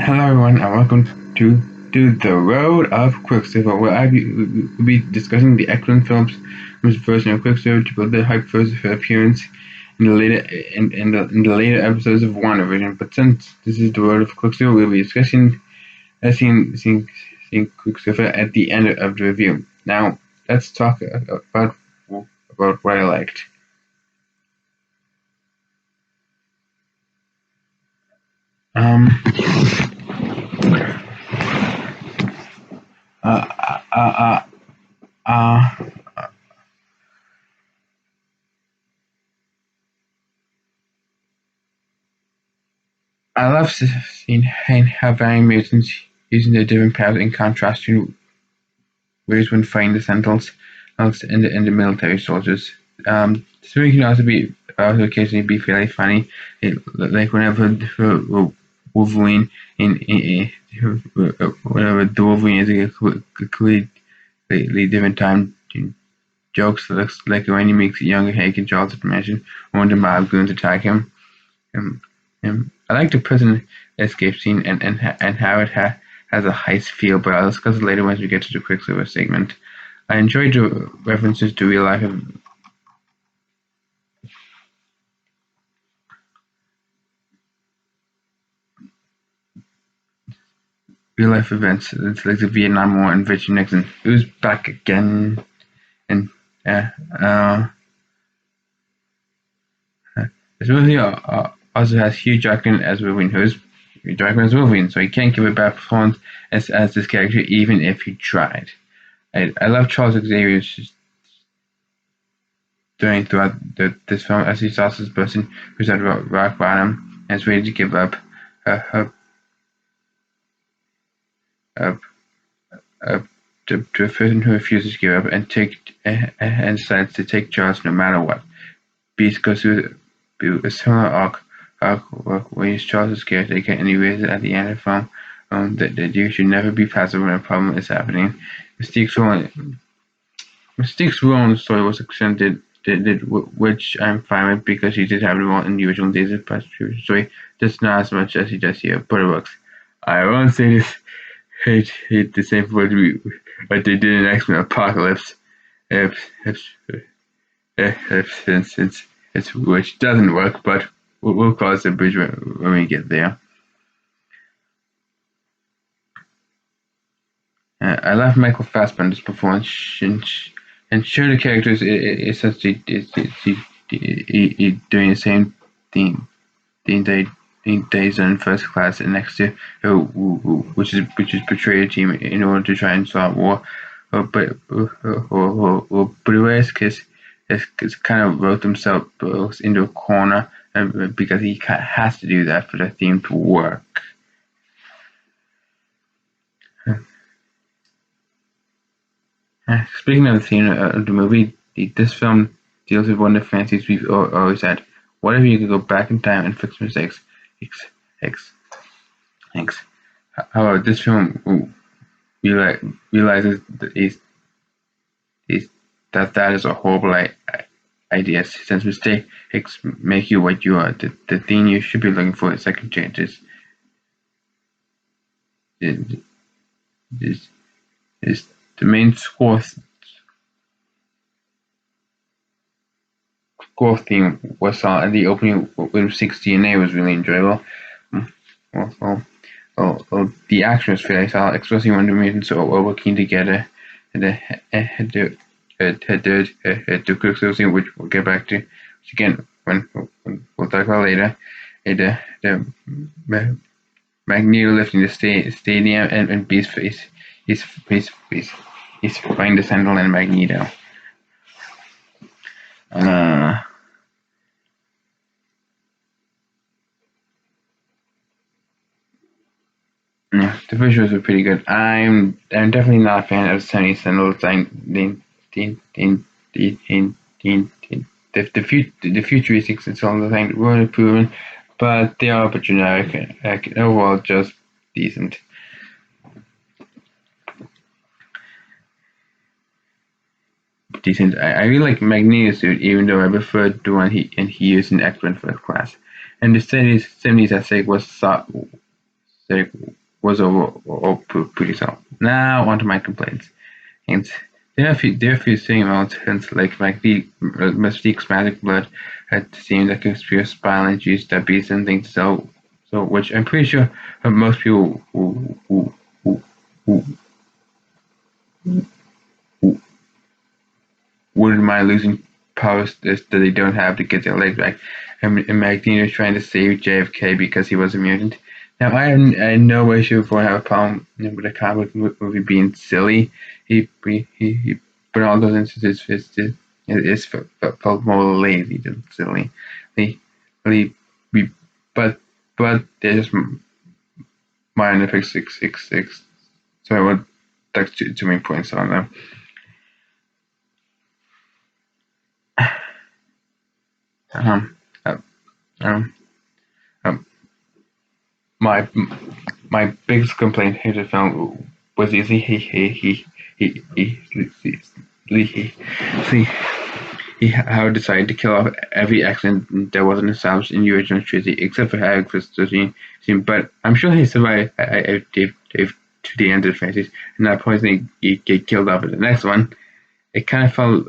Hello everyone and welcome to The Road of Quicksilver, where will be discussing the excellent film's version of Quicksilver to build the hype for his appearance in the later episodes of WandaVision. But since this is The Road of Quicksilver, we'll be discussing seeing Quicksilver at the end of the review. Now let's talk about what I liked. Um, uh, uh, uh, uh, I love seeing how varying mutants using their different powers in contrast to ways when fighting the Sentinels and the military soldiers. This movie can also occasionally be fairly funny, like Wolverine whenever the Wolverine is a completely different time. Jokes like when he makes a younger Hank and Charles dimension, when the mob goons attack him. Um, I like the prison escape scene and how it has a heist feel, but I'll discuss it later once we get to the Quicksilver segment. I enjoyed the references to real life events. It's like the Vietnam War and Richard Nixon, who's back again. And uh, uh, this movie also has Hugh Jackman as Wolverine, who's Hugh Jackman as Wolverine, so he can't give a bad performance as this character, even if he tried. I love Charles Xavier's doing throughout this film as he saw this person who's at rock bottom and is ready to give up, up, up, up to a person who refuses to give up and decides to take charge no matter what. Beast goes through a similar arc where he's Charles' caretaker and he raises it at the end of the film that you should never be passive when a problem is happening. Mystique's role in the story was extended, which I'm fine with because he did have the role in the original Days of Past Future story, just not as much as he does here, but it works. I won't say this hate the same for what they did in X-Men Apocalypse, if, if, since which doesn't work, but we'll cross the bridge when we get there. I love Michael Fassbender's performance, and sure the character is essentially doing the same thing days on First Class and next to which is portray a team in order to try and solve war, but Bruce has kind of wrote himself into a corner because he has to do that for the theme to work. Speaking of the theme of the movie, this film deals with one of the fantasies we've always had. What if you could go back in time and fix mistakes? X, X, X. However, this film realizes that is a horrible idea, since mistakes make you what you are. The thing you should be looking for is second chances. Is is the main score theme was the opening with 6 DNA was really enjoyable. Well, well, the action was fairly solid, especially when the mutants were working together to Quicksilver, which we'll get back to. Which again, when we'll talk about later. The Magneto lifting the stadium and Beast face. He's fighting the Sentinel and Magneto. Yeah, the visuals are pretty good. I'm definitely not a fan of Sony Sentinel design. The futuristic Sentinel design were improving, but they are a bit generic. Overall, just decent. I really like Magneto's suit, even though I preferred the one he used in X-Men First Class. And the 70s aesthetic was that was overall pretty solid. Now onto my complaints. And there are a few similarities, like the Mystique's magic blood had seemed like a fierce violent use that beats and things so which I'm pretty sure most people who wouldn't mind losing powers that they don't have to get their legs back. And Magneto trying to save JFK because he was a mutant. Now, I in no way, shape, or form have a problem with a comic movie being silly. But in all those instances, it's felt more lazy than silly. He, he, but there's just minor fix six. So I would like two main points on them. Um, um, um, um, my my biggest complaint here to film was easily he how decided to kill off every accent that wasn't established in the original trilogy except for Hagrid's 13 scene. But I'm sure he survived Dave to the end of the franchise, and that point he get killed off in the next one. It kind of felt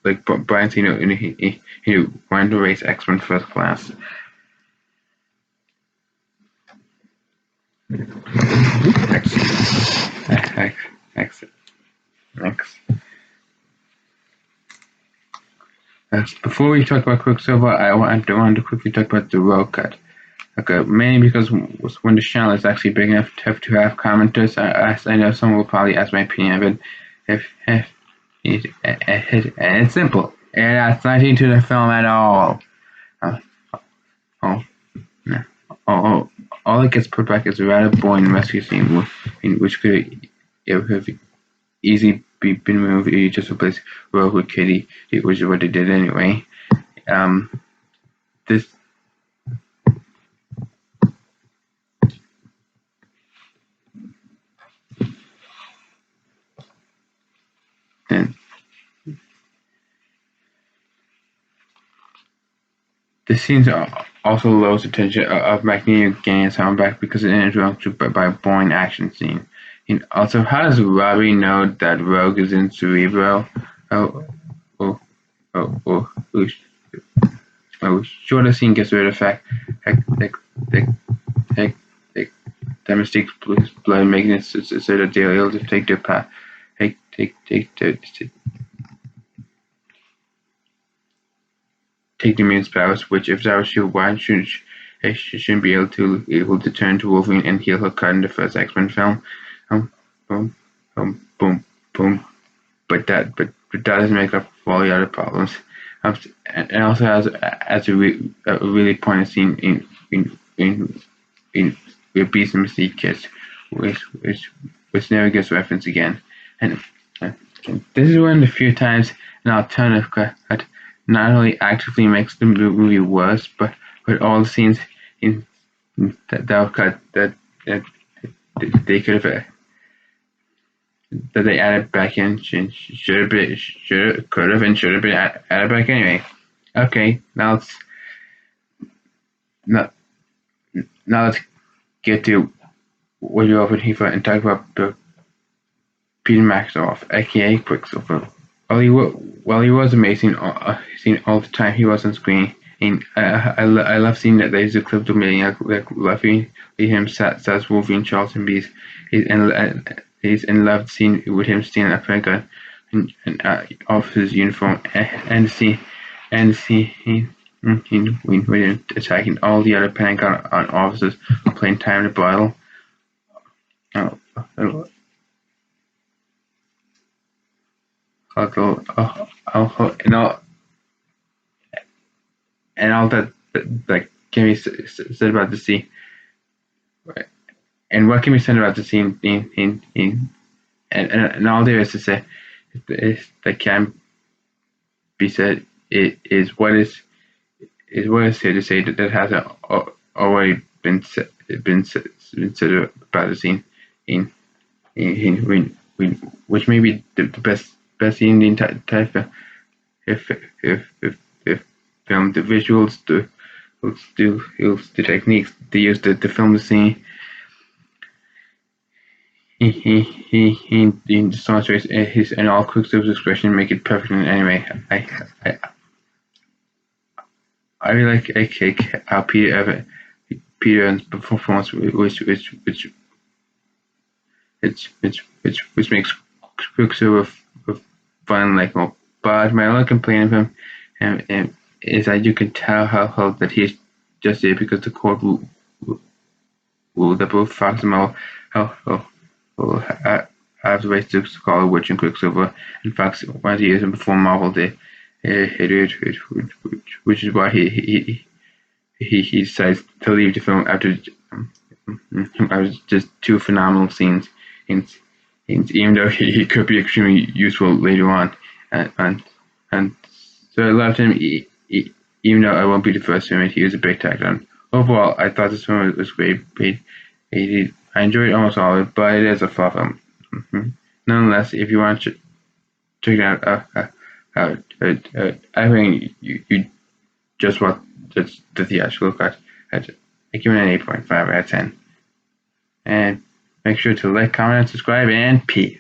like Brian Cena, he wanted to race X-Men first class. X, X, X, X. Before we talk about Quicksilver, I want to quickly talk about the Rogue Cut. Okay, mainly because when the channel is actually big enough to have commenters, I know someone will probably ask my opinion of it. If and it's simple. It has nothing to the film at all. Uh, oh, no. All it gets put back is a rather boring rescue scene, which could have easily been removed if you just replace Rogue with Kitty, which is what they did anyway. This then the scenes also lowers the tension of Magneto getting his arm back because it is interrupted by a boring action scene. And also, how does Robbie know that Rogue is in Cerebro? Oh, oh, oh, sure, the scene gets rid of the fact that Mystique's blood making it so that they're able to take their path, take the mutant's powers, which if that was true, why shouldn't be able to turn to Wolverine and heal her cut in the first X-Men film? Boom, boom, boom. But that doesn't make up for all the other problems. And also has a really poignant scene in where Beast and Mystique kiss, which never gets referenced again. And this is one of the few times an alternative cut not only actively makes the movie worse, but all the scenes in that were cut that they could have that they added back in could have and should have been added back anyway. Okay, now let's get to what you're over here for and talk about Peter Maximoff, aka Quicksilver. While he was amazing, seen all the time he was on screen. And I love seeing that there's a clip of me like laughing with him says Wolverine Charlton Beast. He's in love seeing with him stealing a gun and off his uniform and see with him attacking all the other Pentagon officers playing time to battle. Oh, oh, and all that can be said about the scene, and what can be said about the scene and all there is to say is that can be said is what is here to say that hasn't already been said about the scene in which may be the best scene in the entire film. If film, the visuals, he'll do techniques to use to film the scene. He just demonstrates his and all Quicksilver's expression make it perfect in any way. I really like how Peter Evans' performance, which makes Quicksilver fun and likable. But my only complaint of him is that you can tell how that he's just there because the court ruled that both Fox and Marvel will have the rights to Scarlet Witch and Quicksilver, and Fox wanted to use him before Marvel did. Which is why he decides to leave the film after just two phenomenal scenes. And, even though he could be extremely useful later on, and so I loved him. Even though I won't be the first film he was a big tag on. Overall, I thought this film was great. I enjoyed almost all of it, but it is a flaw film. Nonetheless, if you want to check it out, I think you just watch the theatrical cut. I give it an 8.5 out of 10. And make sure to like, comment, and subscribe, and peace.